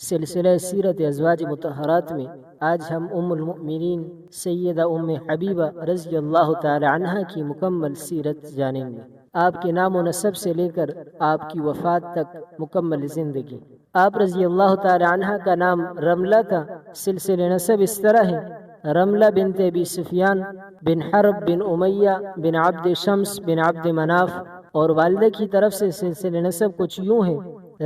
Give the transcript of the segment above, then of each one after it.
سلسلہ سیرت ازواج مطہرات میں آج ہم ام المؤمنین سیدہ ام حبیبہ رضی اللہ تعالی عنہ کی مکمل سیرت جانیں گے۔ آپ کے نام و نسب سے لے کر آپ کی وفات تک مکمل زندگی۔ آپ رضی اللہ تعالی عنہ کا نام رملہ تھا۔ سلسلہ نسب اس طرح ہے: رملہ بنت ابی سفیان بن حرب بن امیہ بن عبد شمس بن عبد مناف، اور والدہ کی طرف سے سلسلہ نسب کچھ یوں ہے: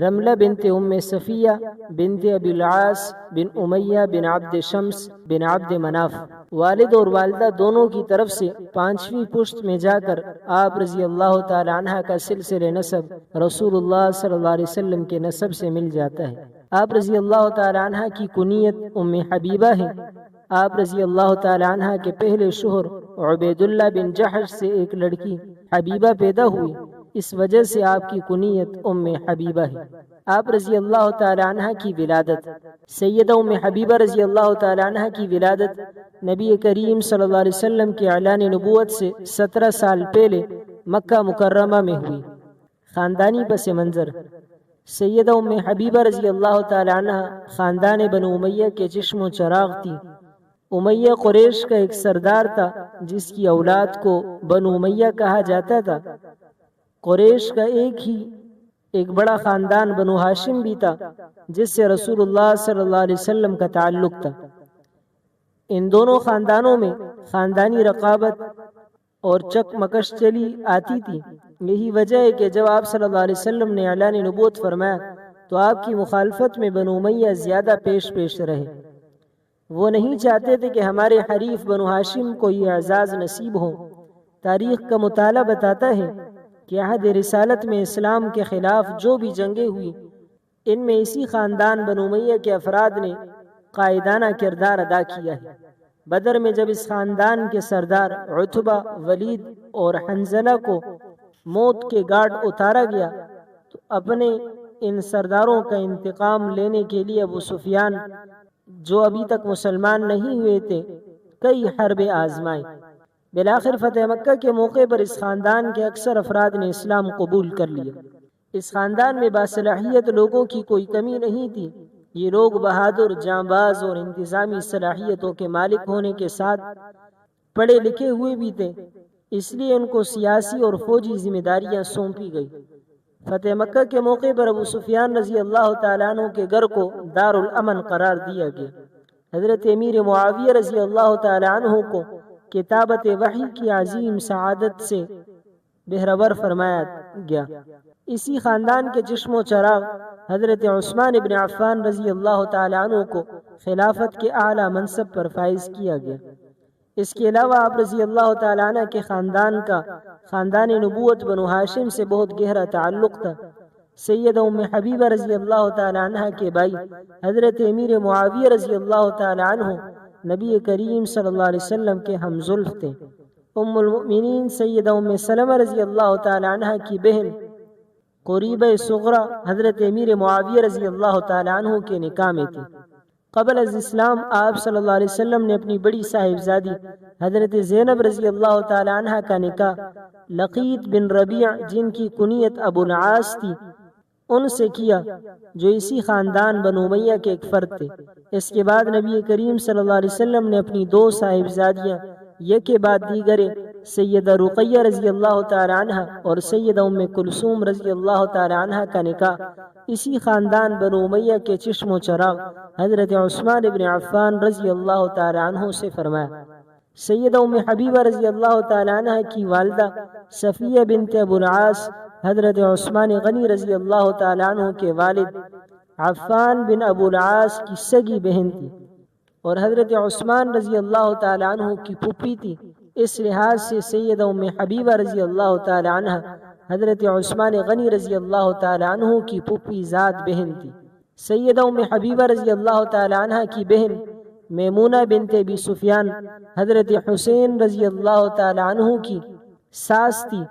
رملہ بنت ام صفیہ بنت ابی العاص بن امیہ بن عبد شمس بن عبد مناف۔ والد اور والدہ دونوں کی طرف سے پانچویں پشت میں جا کر آپ رضی اللہ تعالی عنہ کا سلسلہ نسب رسول اللہ صلی اللہ علیہ وسلم کے نسب سے مل جاتا ہے۔ آپ رضی اللہ تعالی عنہ کی کنیت ام حبیبہ ہے۔ آپ رضی اللہ تعالی عنہ کے پہلے شوہر عبید اللہ بن جحش سے ایک لڑکی حبیبہ پیدا ہوئی، اس وجہ سے آپ کی کنیت ام حبیبہ ہے۔ آپ رضی اللہ تعالی عنہ کی ولادت۔ سیدہ ام حبیبہ رضی اللہ تعالی عنہ کی ولادت نبی کریم صلی اللہ علیہ وسلم کے اعلان نبوت سے 17 سال پہلے مکہ مکرمہ میں ہوئی۔ خاندانی پس منظر: سیدہ ام حبیبہ رضی اللہ تعالی عنہ خاندان بنو امیہ کے چشم و چراغ تھی۔ امیہ قریش کا ایک سردار تھا جس کی اولاد کو بنو امیہ کہا جاتا تھا۔ قریش کا ایک بڑا خاندان بنو ہاشم بھی تھا جس سے رسول اللہ صلی اللہ علیہ وسلم کا تعلق تھا۔ ان دونوں خاندانوں میں خاندانی رقابت اور چک مکش چلی آتی تھی۔ یہی وجہ ہے کہ جب آپ صلی اللہ علیہ وسلم نے اعلان نبوت فرمایا تو آپ کی مخالفت میں بنو امیہ زیادہ پیش رہے۔ وہ نہیں چاہتے تھے کہ ہمارے حریف بنو ہاشم کو یہ اعزاز نصیب ہو۔ تاریخ کا مطالعہ بتاتا ہے کہ عہد رسالت میں اسلام کے خلاف جو بھی جنگیں ہوئی، ان میں اسی خاندان بنو امیہ کے افراد نے قائدانہ کردار ادا کیا ہے۔ بدر میں جب اس خاندان کے سردار عتبہ، ولید اور حنظلہ کو موت کے گھاٹ اتارا گیا تو اپنے ان سرداروں کا انتقام لینے کے لیے ابو سفیان، جو ابھی تک مسلمان نہیں ہوئے تھے، کئی حربیں آزمائیں۔ بالآخر فتح مکہ کے موقع پر اس خاندان کے اکثر افراد نے اسلام قبول کر لیا۔ اس خاندان میں باصلاحیت لوگوں کی کوئی کمی نہیں تھی۔ یہ لوگ بہادر، جانباز اور انتظامی صلاحیتوں کے مالک ہونے کے ساتھ پڑھے لکھے ہوئے بھی تھے، اس لیے ان کو سیاسی اور فوجی ذمہ داریاں سونپی گئی۔ فتح مکہ کے موقع پر ابو سفیان رضی اللہ تعالیٰ عنہ کے گھر کو دار الامن قرار دیا گیا۔ حضرت امیر معاویہ رضی اللہ تعالیٰ عنہ کو کتابت وحی کی عظیم سعادت سے بہرور فرمایا گیا۔ اسی خاندان کے چشم و چراغ حضرت عثمان ابن عفان رضی اللہ تعالیٰ عنہ کو خلافت کے اعلیٰ منصب پر فائز کیا گیا۔ اس کے علاوہ آپ رضی اللہ تعالیٰ عنہ کے خاندان کا خاندان نبوت بنو ہاشم سے بہت گہرا تعلق تھا۔ سیدہ ام حبیبہ رضی اللہ تعالیٰ عنہ کے بھائی حضرت امیر معاویہ رضی اللہ تعالیٰ عنہ نبی کریم صلی اللہ علیہ وسلم کے ہم زلف تھے۔ ام المؤمنین سیدہ ام سلمہ رضی اللہ تعالیٰ عنہ کی بہن قریبہ صغرا حضرت امیر معاویہ رضی اللہ تعالیٰ عنہ کے نکاح میں تھی۔ قبل از اسلام آپ صلی اللہ علیہ وسلم نے اپنی بڑی صاحبزادی حضرت زینب رضی اللہ تعالیٰ عنہ کا نکاح لقیط بن ربیع، جن کی کنیت ابو العاص تھی، ان سے کیا، جو اسی خاندان بنو امیہ کے ایک فرد تھے۔ اس کے بعد نبی کریم صلی اللہ علیہ وسلم نے اپنی 2 صاحبزادیاں یک کے بعد دیگرے سیدہ رقیہ رضی اللہ تعالی عنہ اور سیدہ ام کلثوم رضی اللہ تعالی عنہ کا نکاح اسی خاندان بنو امیہ کے چشم و چراغ حضرت عثمان ابن عفان رضی اللہ تعالی عنہ سے فرمایا۔ سیدہ ام حبیبہ رضی اللہ تعالی عنہ کی والدہ صفیہ بنت ابو العاص حضرت عثمان غنی رضی اللہ تعالی عنہ کے والد عفان بن ابو العاص کی سگی بہن تھی اور حضرت عثمان رضی اللہ تعالی عنہ کی پھوپھی تھی۔ اس لحاظ سے سیدہ ام حبیبہ رضی اللہ تعالی عنہ حضرت عثمان غنی رضی اللہ تعالی عنہ کی پھوپھی ذات بہن تھی۔ سیدہ ام حبیبہ رضی اللہ تعالی عنہ کی بہن میمونہ بنت ابی سفیان حضرت حسین رضی اللہ تعالی عنہ کی ساس تھی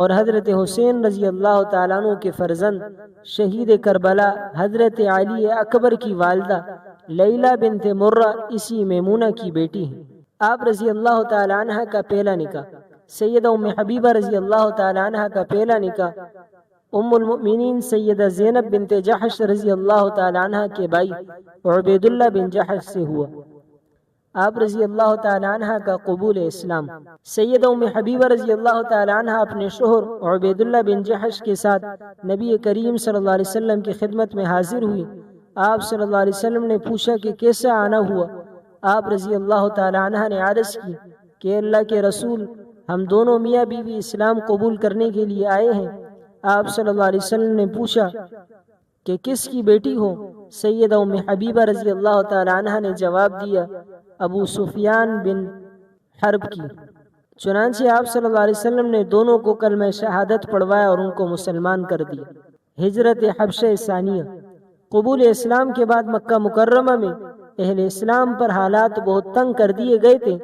اور حضرت حسین رضی اللہ تعالیٰ عنہ کے فرزند شہید کربلا حضرت علی اکبر کی والدہ لیلہ بنت مرہ اسی میمونہ کی بیٹی ہیں۔ آپ رضی اللہ تعالیٰ عنہ کا پہلا نکاح۔ سیدہ ام حبیبہ رضی اللہ تعالیٰ عنہ کا پہلا نکاح ام المؤمنین سیدہ زینب بنت جحش رضی اللہ تعالی عنہ کے بھائی عبید اللہ بن جحش سے ہوا۔ آپ رضی اللہ تعالی عنہ کا قبول اسلام۔ سیدہ ام حبیبہ رضی اللہ تعالی عنہ اپنے شوہر عبید اللہ بن جحش کے ساتھ نبی کریم صلی اللہ علیہ وسلم کی خدمت میں حاضر ہوئی۔ آپ صلی اللہ علیہ وسلم نے پوچھا کہ کیسا آنا ہوا؟ آپ رضی اللہ تعالی عنہ نے عرض کی کہ اللہ کے رسول، ہم دونوں میاں بیوی اسلام قبول کرنے کے لیے آئے ہیں۔ آپ صلی اللہ علیہ وسلم نے پوچھا کہ کس کی بیٹی ہو؟ سیدہ ام حبیبہ رضی اللہ تعالی عنہ نے جواب دیا، ابو سفیان بن حرب کی۔ چنانچہ آپ صلی اللہ علیہ وسلم نے دونوں کو کلمہ شہادت پڑھوایا اور ان کو مسلمان کر دیا۔ ہجرت حبشہ ثانیہ۔ قبول اسلام کے بعد مکہ مکرمہ میں اہل اسلام پر حالات بہت تنگ کر دیے گئے تھے۔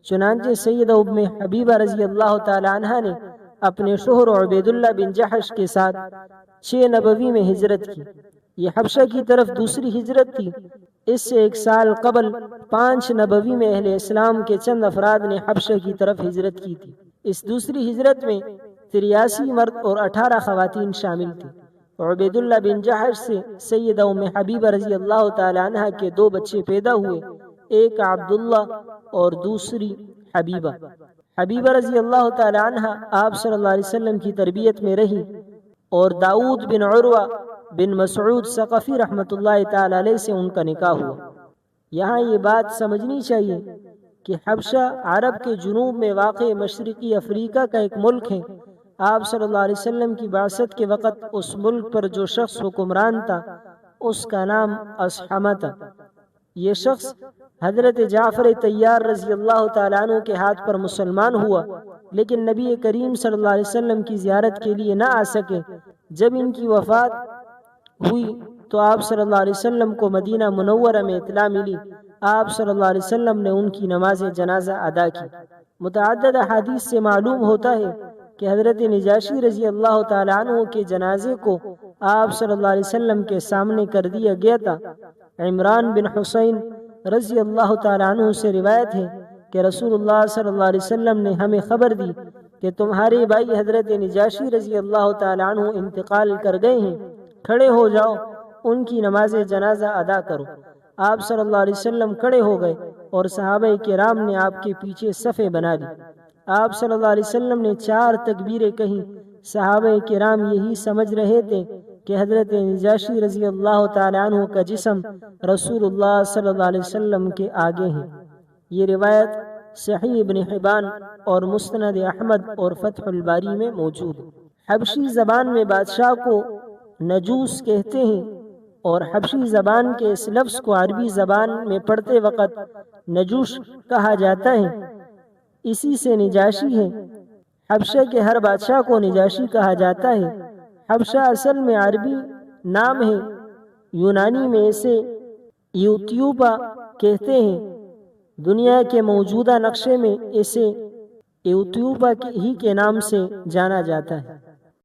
چنانچہ سیدہ ام حبیبہ رضی اللہ تعالی عنہ نے اپنے شوہر عبید اللہ بن جحش کے ساتھ 6 نبوی میں ہجرت کی۔ یہ حبشہ کی طرف دوسری ہجرت تھی۔ اس سے 1 سال قبل 5 نبوی میں اہل اسلام کے چند افراد نے حبشہ کی طرف ہجرت کی تھی۔ اس دوسری ہجرت میں 83 مرد اور 18 خواتین شامل تھیں۔ عبید اللہ بن جحش سے سیدہ ام حبیبہ رضی اللہ تعالی عنہ کے 2 بچے پیدا ہوئے، ایک عبداللہ اور دوسری حبیبہ۔ حبیبہ رضی اللہ تعالی عنہ آپ صلی اللہ علیہ وسلم کی تربیت میں رہی اور داؤد بن عروہ بن مسعود ثقفی رحمۃ اللہ تعالی علیہ سے ان کا نکاح ہوا۔ یہاں یہ بات سمجھنی چاہیے کہ حبشہ عرب کے جنوب میں واقع مشرقی افریقہ کا ایک ملک ہے۔ آپ صلی اللہ علیہ وسلم کی بعثت کے وقت اس ملک پر جو شخص حکمران تھا اس کا نام اصحمہ تھا۔ یہ شخص حضرت جعفر طیار رضی اللہ تعالیٰ عنہ کے ہاتھ پر مسلمان ہوا، لیکن نبی کریم صلی اللہ علیہ وسلم کی زیارت کے لیے نہ آ سکے۔ جب ان کی وفات ہوئی تو آپ صلی اللہ علیہ وسلم کو مدینہ منورہ میں اطلاع ملی۔ آپ صلی اللہ علیہ وسلم نے ان کی نماز جنازہ ادا کی۔ متعدد احادیث سے معلوم ہوتا ہے کہ حضرت نجاشی رضی اللہ تعالیٰ عنہ کے جنازے کو آپ صلی اللہ علیہ وسلم کے سامنے کر دیا گیا تھا۔ عمران بن حسین رضی اللہ تعالیٰ عنہ سے روایت ہے کہ رسول اللہ صلی اللہ علیہ وسلم نے ہمیں خبر دی کہ تمہارے بھائی حضرت نجاشی رضی اللہ تعالیٰ عنہ انتقال کر گئے ہیں، کھڑے ہو جاؤ، ان کی نماز جنازہ ادا کرو۔ آپ صلی اللہ علیہ وسلم کھڑے ہو گئے اور صحابہ کرام نے آپ کے پیچھے صفیں بنا دی۔ آپ صلی اللہ علیہ وسلم نے 4 تکبیریں کہیں۔ صحابہ کرام یہی سمجھ رہے تھے کہ حضرت نجاشی رضی اللہ تعالیٰ عنہ کا جسم رسول اللہ صلی اللہ علیہ وسلم کے آگے ہے۔ یہ روایت صحیح ابن حبان اور مسند احمد اور فتح الباری میں موجود ہے۔ حبشی زبان میں بادشاہ کو نجوس کہتے ہیں اور حبشی زبان کے اس لفظ کو عربی زبان میں پڑھتے وقت نجوش کہا جاتا ہے، اسی سے نجاشی ہے۔ حبشہ کے ہر بادشاہ کو نجاشی کہا جاتا ہے۔ حبشہ اصل میں عربی نام ہے، یونانی میں اسے ایتھیوپیا کہتے ہیں۔ دنیا کے موجودہ نقشے میں اسے ایتھیوپیا ہی کے نام سے جانا جاتا ہے۔